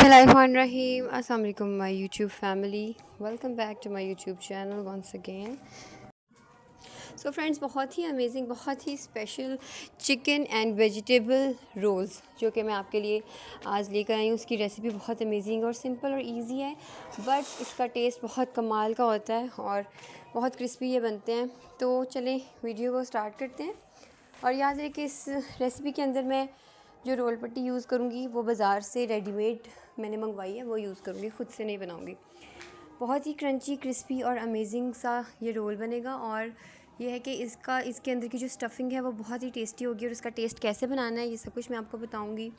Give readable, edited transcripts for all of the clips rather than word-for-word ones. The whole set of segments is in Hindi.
Bismillahirrahmanirrahim. Assalamu alaikum my YouTube family. Welcome back to my YouTube channel once again. So friends, बहुत ही अमेजिंग, बहुत ही special chicken and vegetable rolls जो कि मैं आपके लिए आज लेकर आई हूँ। उसकी रेसिपी बहुत अमेजिंग और सिंपल और इजी है, बट इसका टेस्ट बहुत कमाल का होता है और बहुत क्रिस्पी ये बनते हैं। तो चलें वीडियो को स्टार्ट करते हैं। और याद रहे कि इस रेसिपी के अंदर मैं जो रोल पट्टी यूज़ करूँगी वो बाज़ार से रेडीमेड मैंने मंगवाई है, वो यूज़ करूँगी, ख़ुद से नहीं बनाऊँगी। बहुत ही क्रंची, क्रिस्पी और अमेजिंग सा ये रोल बनेगा। और ये है कि इसके अंदर की जो स्टफ़िंग है वो बहुत ही टेस्टी होगी, और इसका टेस्ट कैसे बनाना है ये सब कुछ मैं आपको बताऊँगी।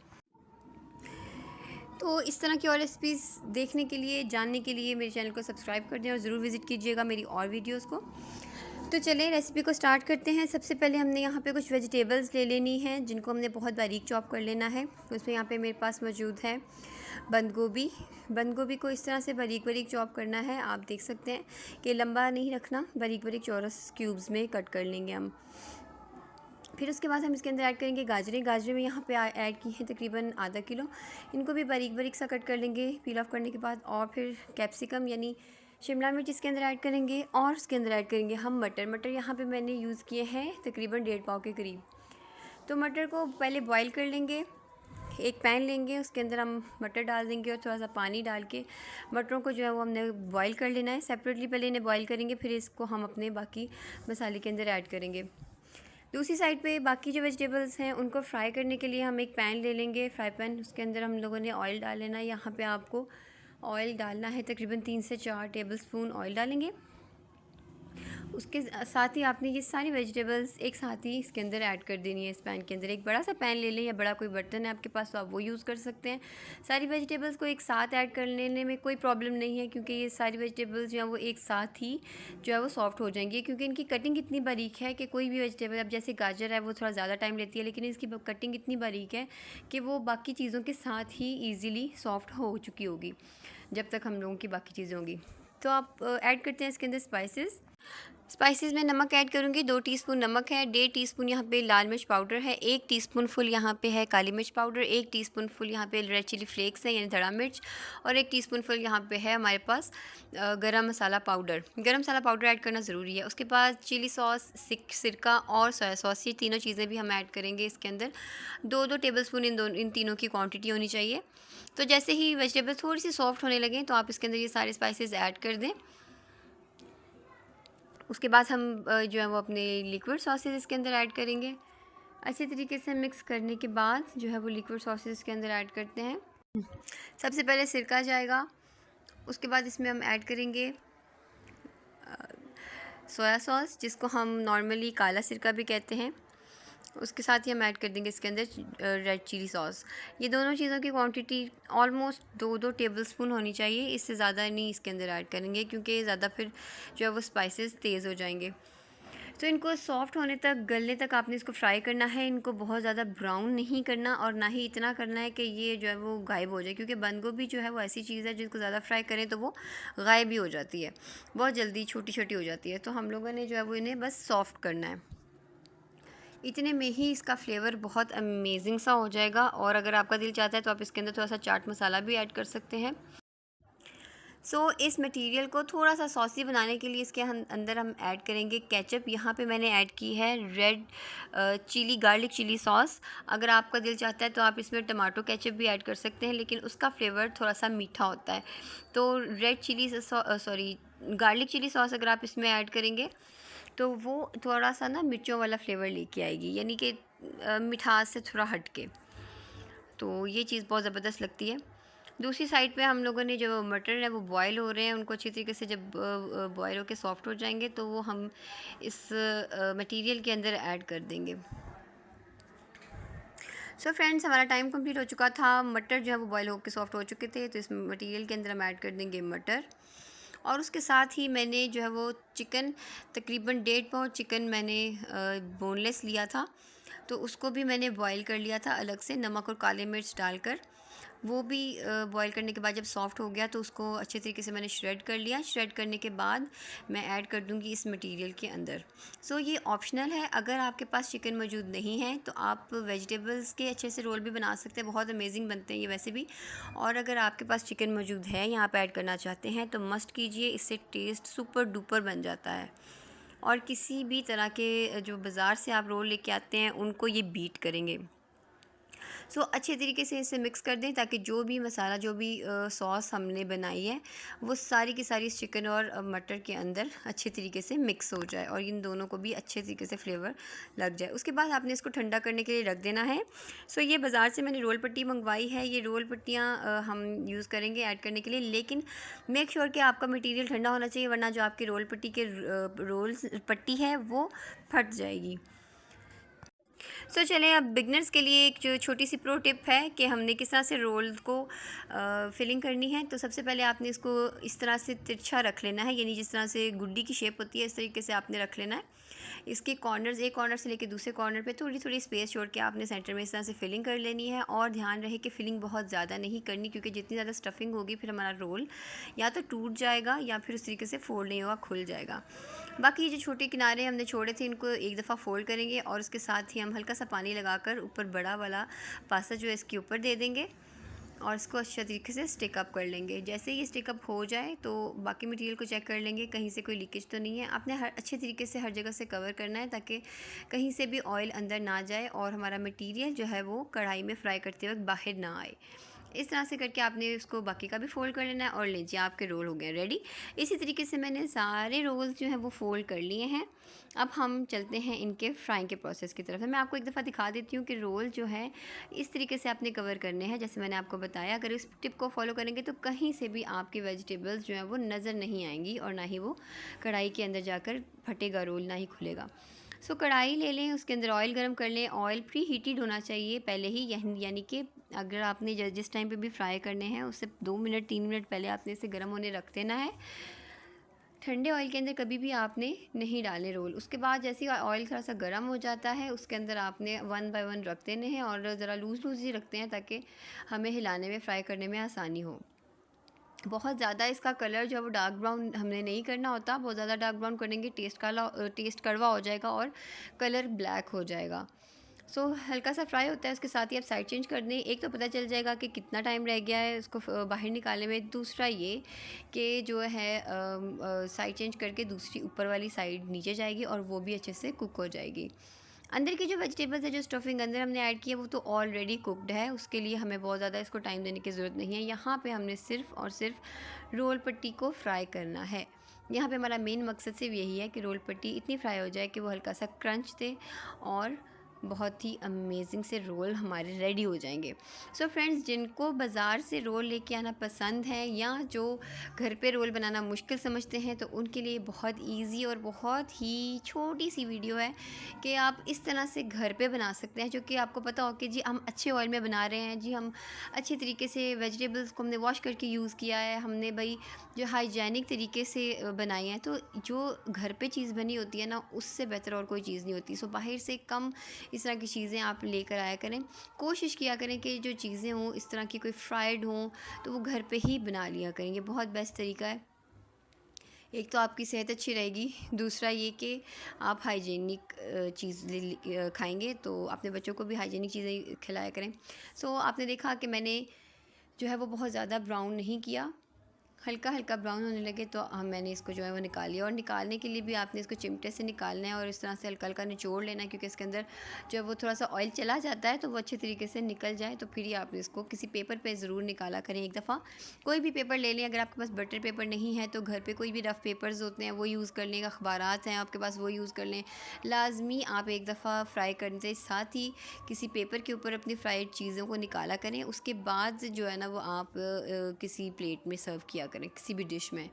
तो इस तरह की और रेसिपीज़ देखने के लिए, जानने के लिए मेरे चैनल को सब्सक्राइब कर दें और ज़रूर विज़िट कीजिएगा मेरी और वीडियोज़ को। तो चलें रेसिपी को स्टार्ट करते हैं। सबसे पहले हमने यहाँ पे कुछ वेजिटेबल्स ले लेनी है जिनको हमने बहुत बारीक चॉप कर लेना है। उसमें यहाँ पे मेरे पास मौजूद है बंद गोभी। बंद गोभी को इस तरह से बारीक बारीक चॉप करना है। आप देख सकते हैं कि लंबा नहीं रखना, बारीक बारीक चौरस क्यूब्स में कट कर लेंगे हम। फिर उसके बाद हम इसके अंदर ऐड करेंगे गाजरें। गाजरें में यहाँ पे ऐड की हैं तकरीबन आधा किलो। इनको भी बारीक बारीक सा कट कर लेंगे पील ऑफ करने के बाद। और फिर कैप्सिकम यानी शिमला मिर्च इसके अंदर ऐड करेंगे। और उसके अंदर ऐड करेंगे हम मटर यहाँ पे मैंने यूज़ किए हैं तकरीबन 1.5 पाव के करीब। तो मटर को पहले बॉईल कर लेंगे। एक पैन लेंगे, उसके अंदर हम मटर डाल देंगे और थोड़ा सा पानी डाल के मटरों को जो है वो हमने बॉईल कर लेना है। सेपरेटली पहले इन्हें बॉईल करेंगे, फिर इसको हम अपने बाकी मसाले के अंदर ऐड करेंगे। दूसरी साइड पे बाकी जो वेजिटेबल्स हैं उनको फ्राई करने के लिए हम एक पैन ले लेंगे, फ्राई पैन। उसके अंदर हम लोगों ने ऑयल डाल लेना है। यहाँ पे आपको ऑयल डालना है तकरीबन 3 से 4 टेबलस्पून ऑयल डालेंगे। उसके साथ ही आपने ये सारी वेजिटेबल्स एक साथ ही इसके अंदर ऐड कर देनी है। इस पैन के अंदर एक बड़ा सा पैन ले लें या बड़ा कोई बर्तन है आपके पास तो आप वो यूज़ कर सकते हैं। सारी वेजिटेबल्स को एक साथ ऐड कर लेने में कोई प्रॉब्लम नहीं है, क्योंकि ये सारी वेजिटेबल्स जो है वो एक साथ ही जो है वो सॉफ्ट हो जाएंगी, क्योंकि इनकी कटिंग इतनी बारीक है कि कोई भी वेजिटेबल, अब जैसे गाजर है वो थोड़ा ज़्यादा टाइम लेती है, लेकिन इसकी कटिंग इतनी बारीक है कि वो बाकी चीज़ों के साथ ही ईज़िली सॉफ्ट हो चुकी होगी जब तक हम लोगों की बाकी चीज़ें होंगी। तो आप ऐड करते हैं इसके अंदर स्पाइसेस में नमक ऐड करूँगी। 2 टीस्पून नमक है, 1.5 टीस्पून यहाँ पे लाल मिर्च पाउडर है, 1 टीस्पून फुल यहाँ पे है काली मिर्च पाउडर, 1 टीस्पून फुल यहाँ पे रेड चिली फ्लेक्स है यानी धड़ा मिर्च, और 1 टीस्पून फुल यहाँ पे है हमारे पास गरम मसाला पाउडर। गरम मसाला पाउडर ऐड करना ज़रूरी है। उसके बाद चिली सॉस, सिरका और सोया सॉस, ये तीनों चीज़ें भी हम ऐड करेंगे इसके अंदर। 2-2 टेबलस्पून इन तीनों की क्वान्टिटी होनी चाहिए। तो जैसे ही वेजिटेबल्स थोड़ी सी सॉफ्ट होने लगें तो आप इसके अंदर ये सारे स्पाइसेस ऐड कर दें। उसके बाद हम जो है वो अपने लिक्विड सॉसेस इसके अंदर ऐड करेंगे। अच्छे तरीके से मिक्स करने के बाद जो है वो लिक्विड सॉसेस इसके अंदर ऐड करते हैं। सबसे पहले सिरका जाएगा, उसके बाद इसमें हम ऐड करेंगे सोया सॉस, जिसको हम नॉर्मली काला सिरका भी कहते हैं। उसके साथ ही हम ऐड कर देंगे इसके अंदर रेड चिली सॉस। ये दोनों चीज़ों की क्वांटिटी ऑलमोस्ट 2-2 टेबलस्पून होनी चाहिए, इससे ज़्यादा नहीं इसके अंदर ऐड करेंगे, क्योंकि ज़्यादा फिर जो है वो स्पाइसेस तेज़ हो जाएंगे। तो इनको सॉफ्ट होने तक, गलने तक आपने इसको फ्राई करना है। इनको बहुत ज़्यादा ब्राउन नहीं करना और ना ही इतना करना है कि ये जो है वो गायब हो जाए, क्योंकि बंद गोभी जो है वो ऐसी चीज़ है जिसको ज़्यादा फ्राई करें तो वो गायब भी हो जाती है, बहुत जल्दी छोटी छोटी हो जाती है। तो हम लोगों ने जो है वो इन्हें बस सॉफ्ट करना है। इतने में ही इसका फ्लेवर बहुत अमेजिंग सा हो जाएगा। और अगर आपका दिल चाहता है तो आप इसके अंदर थोड़ा सा चाट मसाला भी ऐड कर सकते हैं। इस मटेरियल को थोड़ा सा सॉसी बनाने के लिए इसके अंदर हम ऐड करेंगे केचप। यहाँ पे मैंने ऐड की है red chilli garlic chilli sauce. अगर आपका दिल चाहता है तो आप इसमें टमाटो केचप भी ऐड कर सकते हैं, लेकिन उसका फ्लेवर थोड़ा सा मीठा होता है। तो red chilli garlic chilli sauce अगर आप इसमें ऐड करेंगे तो वो थोड़ा सा ना मिर्चों वाला फ्लेवर लेके आएगी, यानी कि मिठास से थोड़ा हट के। तो ये चीज़ बहुत ज़बरदस्त लगती है। दूसरी साइड पे हम लोगों ने जो मटर है वो बॉयल हो रहे हैं, उनको अच्छी तरीके से जब बॉयल होकर सॉफ्ट हो जाएंगे तो वो हम इस मटेरियल के अंदर ऐड कर देंगे। फ्रेंड्स, हमारा टाइम कंप्लीट हो चुका था। मटर जो है वो बॉयल होकर सॉफ्ट हो चुके थे, तो इस मटेरियल के अंदर हम ऐड कर देंगे मटर। और उसके साथ ही मैंने जो है वो चिकन, तकरीबन 1.5 पाव चिकन मैंने बोनलेस लिया था, तो उसको भी मैंने बॉईल कर लिया था अलग से, नमक और काली मिर्च डालकर। वो भी बॉईल करने के बाद जब सॉफ़्ट हो गया तो उसको अच्छे तरीके से मैंने श्रेड कर लिया। श्रेड करने के बाद मैं ऐड कर दूँगी इस मटेरियल के अंदर। सो ये ऑप्शनल है, अगर आपके पास चिकन मौजूद नहीं है तो आप वेजिटेबल्स के अच्छे से रोल भी बना सकते हैं, बहुत अमेजिंग बनते हैं ये वैसे भी। और अगर आपके पास चिकन मौजूद है, यहाँ पे ऐड करना चाहते हैं तो मस्ट कीजिए, इससे टेस्ट सुपर डुपर बन जाता है। और किसी भी तरह के जो बाज़ार से आप रोल लेके आते हैं उनको ये बीट करेंगे। सो अच्छे तरीके से इसे मिक्स कर दें ताकि जो भी मसाला, जो भी सॉस हमने बनाई है वो सारी की सारी इस चिकन और मटर के अंदर अच्छे तरीके से मिक्स हो जाए और इन दोनों को भी अच्छे तरीके से फ्लेवर लग जाए। उसके बाद आपने इसको ठंडा करने के लिए रख देना है। सो ये बाज़ार से मैंने रोल पट्टी मंगवाई है, ये रोल पट्टियाँ हम यूज़ करेंगे ऐड करने के लिए, लेकिन मेक श्योर कि आपका मटीरियल ठंडा होना चाहिए, वरना जो आपकी रोल पट्टी के रोल पट्टी है वो फट जाएगी। सो चलें, अब बिगनर्स के लिए एक जो छोटी सी प्रो टिप है कि हमने किस तरह से रोल को फिलिंग करनी है। तो सबसे पहले आपने इसको इस तरह से तिरछा रख लेना है, यानी जिस तरह से गुड्डी की शेप होती है इस तरीके से आपने रख लेना है। इसके कॉर्नर्स, एक कॉर्नर से लेकर दूसरे कॉर्नर पे थोड़ी थोड़ी स्पेस छोड़ के आपने सेंटर में इस तरह से फिलिंग कर लेनी है। और ध्यान रहे कि फिलिंग बहुत ज़्यादा नहीं करनी, क्योंकि जितनी ज़्यादा स्टफिंग होगी फिर हमारा रोल या तो टूट जाएगा या फिर उस तरीके से फोल्ड नहीं होगा, खुल जाएगा। बाकी जो छोटे किनारे हमने छोड़े थे इनको एक दफ़ा फोल्ड करेंगे और उसके साथ ही हम हल्का सा पानी लगाकर ऊपर बड़ा वाला पासा जो है इसके ऊपर दे देंगे और इसको अच्छे तरीके से स्टिक अप कर लेंगे। जैसे ये स्टिक अप हो जाए तो बाकी मटेरियल को चेक कर लेंगे कहीं से कोई लीकेज तो नहीं है। आपने हर अच्छे तरीके से हर जगह से कवर करना है ताकि कहीं से भी ऑयल अंदर ना जाए और हमारा मटेरियल जो है वो कढ़ाई में फ्राई करते वक्त बाहर ना आए। इस तरह से करके आपने इसको बाकी का भी फ़ोल्ड कर लेना है और लीजिए आपके रोल हो गए रेडी। इसी तरीके से मैंने सारे रोल्स जो हैं वो फ़ोल्ड कर लिए हैं। अब हम चलते हैं इनके फ्राइंग के प्रोसेस की तरफ। मैं आपको एक दफ़ा दिखा देती हूँ कि रोल जो है इस तरीके से आपने कवर करने हैं, जैसे मैंने आपको बताया। अगर इस टिप को फॉलो करेंगे तो कहीं से भी आपकी वेजिटेबल्स जो हैं वो नज़र नहीं आएंगी और ना ही वो कढ़ाई के अंदर जाकर फटेगा रोल, ना ही खुलेगा। सो कढ़ाई ले लें, उसके अंदर ऑयल गर्म कर लें। ऑयल प्री हीटेड होना चाहिए पहले ही, यानी कि अगर आपने जिस टाइम पे भी फ्राई करने हैं उससे 2 मिनट 3 मिनट पहले आपने इसे गर्म होने रख देना है। ठंडे ऑयल के अंदर कभी भी आपने नहीं डाले रोल। उसके बाद जैसे ही ऑयल थोड़ा सा गर्म हो जाता है उसके अंदर आपने 1 बाय 1 रख देने हैं और ज़रा लूज़ लूज़ ही रखते हैं ताकि हमें हिलाने में, फ्राई करने में आसानी हो। बहुत ज़्यादा इसका कलर जो है वो डार्क ब्राउन हमने नहीं करना होता। बहुत ज़्यादा डार्क ब्राउन करेंगे टेस्ट कड़वा हो जाएगा और कलर ब्लैक हो जाएगा। सो हल्का सा फ्राई होता है, उसके साथ ही आप साइड चेंज कर दें। एक तो पता चल जाएगा कि कितना टाइम रह गया है उसको बाहर निकालने में। दूसरा ये कि जो है साइड चेंज करके दूसरी ऊपर वाली साइड नीचे जाएगी और वो भी अच्छे से कुक हो जाएगी। अंदर की जो वेजिटेबल्स है, जो स्टफिंग अंदर हमने ऐड की है वो तो ऑलरेडी कुकड है, उसके लिए हमें बहुत ज़्यादा इसको टाइम देने की ज़रूरत नहीं है। यहाँ पे हमने सिर्फ़ और सिर्फ रोल पट्टी को फ्राई करना है। यहाँ पे हमारा मेन मकसद सिर्फ यही है कि रोल पट्टी इतनी फ्राई हो जाए कि वो हल्का सा क्रंच दे और बहुत ही अमेजिंग से रोल हमारे रेडी हो जाएंगे। सो फ्रेंड्स, जिनको बाज़ार से रोल लेके आना पसंद है या जो घर पे रोल बनाना मुश्किल समझते हैं तो उनके लिए बहुत इजी और बहुत ही छोटी सी वीडियो है कि आप इस तरह से घर पे बना सकते हैं। जो कि आपको पता हो कि जी हम अच्छे ऑयल में बना रहे हैं, जी हम अच्छे तरीके से वेजिटेबल्स को हमने वॉश करके यूज़ किया है, हमने भाई जो हाइजेनिक तरीके से बनाई है। तो जो घर पे चीज़ बनी होती है ना, उससे बेहतर और कोई चीज़ नहीं होती। सो बाहर से कम इस तरह की चीज़ें आप लेकर आया करें। कोशिश किया करें कि जो चीज़ें हों इस तरह की कोई फ्राइड हों तो वो घर पे ही बना लिया करें। ये बहुत बेस्ट तरीका है। एक तो आपकी सेहत अच्छी रहेगी, दूसरा ये कि आप हाइजीनिक चीज़ खाएंगे तो अपने बच्चों को भी हाइजीनिक चीज़ें खिलाया करें। सो आपने देखा कि मैंने जो है वो बहुत ज़्यादा ब्राउन नहीं किया, हल्का हल्का ब्राउन होने लगे तो मैंने इसको जो है वो निकाल लिया। और निकालने के लिए भी आपने इसको चिमटे से निकालना है और इस तरह से हल्का हल्का निचोड़ लेना है, क्योंकि इसके अंदर जो है वो थोड़ा सा ऑयल चला जाता है तो वो अच्छे तरीके से निकल जाए। तो फिर ही आपने इसको किसी पेपर पे ज़रूर निकाला करें एक दफ़ा। कोई भी पेपर ले लें, अगर आपके पास बटर पेपर नहीं है तो घर पर कोई भी रफ़ पेपर्स होते हैं वो यूज़ कर लें, अखबारात हैं आपके पास वो यूज़ कर लें। लाजमी आप एक दफ़ा फ्राई करने से साथ ही किसी पेपर के ऊपर अपनी फ्राइड चीज़ों को निकाला करें। उसके बाद जो है ना वो आप किसी प्लेट में सर्व किया करें, किसी भी डिश में,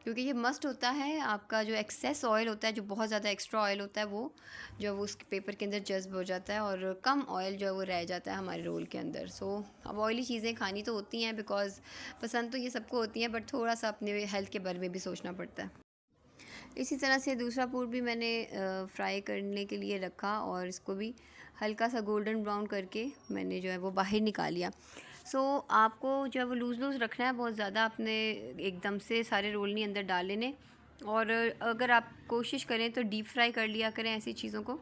क्योंकि ये मस्ट होता है। आपका जो एक्सेस ऑयल होता है, जो बहुत ज़्यादा एक्स्ट्रा ऑयल होता है, वो जो वो उस पेपर के अंदर जज्ब हो जाता है और कम ऑयल जो है वो रह जाता है हमारे रोल के अंदर। सो अब ऑयली चीज़ें खानी तो होती हैं, बिकॉज़ पसंद तो ये सबको होती हैं, बट थोड़ा सा अपने हेल्थ के बारे में भी सोचना पड़ता है। इसी तरह से दूसरा पूर भी मैंने फ्राई करने के लिए रखा और इसको भी हल्का सा गोल्डन ब्राउन करके मैंने जो है वो बाहर निकाल लिया। सो आपको जब लूज़ लूज़ रखना है बहुत ज़्यादा, आपने एकदम से सारे रोल नहीं अंदर डाल लेने। और अगर आप कोशिश करें तो डीप फ्राई कर लिया करें ऐसी चीज़ों को।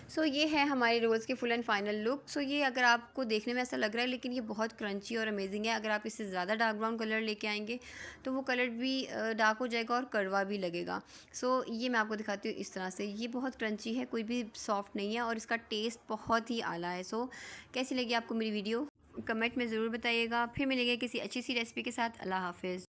सो ये है हमारे रोल्स की फुल एंड फाइनल लुक। सो ये अगर आपको देखने में ऐसा लग रहा है, लेकिन ये बहुत क्रंची और अमेजिंग है। अगर आप इससे ज़्यादा डार्क ब्राउन कलर लेके आएंगे तो वो कलर भी डार्क हो जाएगा और कड़वा भी लगेगा। सो ये मैं आपको दिखाती हूँ इस तरह से। ये बहुत क्रंची है, कोई भी सॉफ्ट नहीं है और इसका टेस्ट बहुत ही आला है। सो कैसी लगी आपको मेरी वीडियो, कमेंट में ज़रूर बताइएगा। फिर मिलेंगे किसी अच्छी सी रेसिपी के साथ। अल्लाह हाफिज़।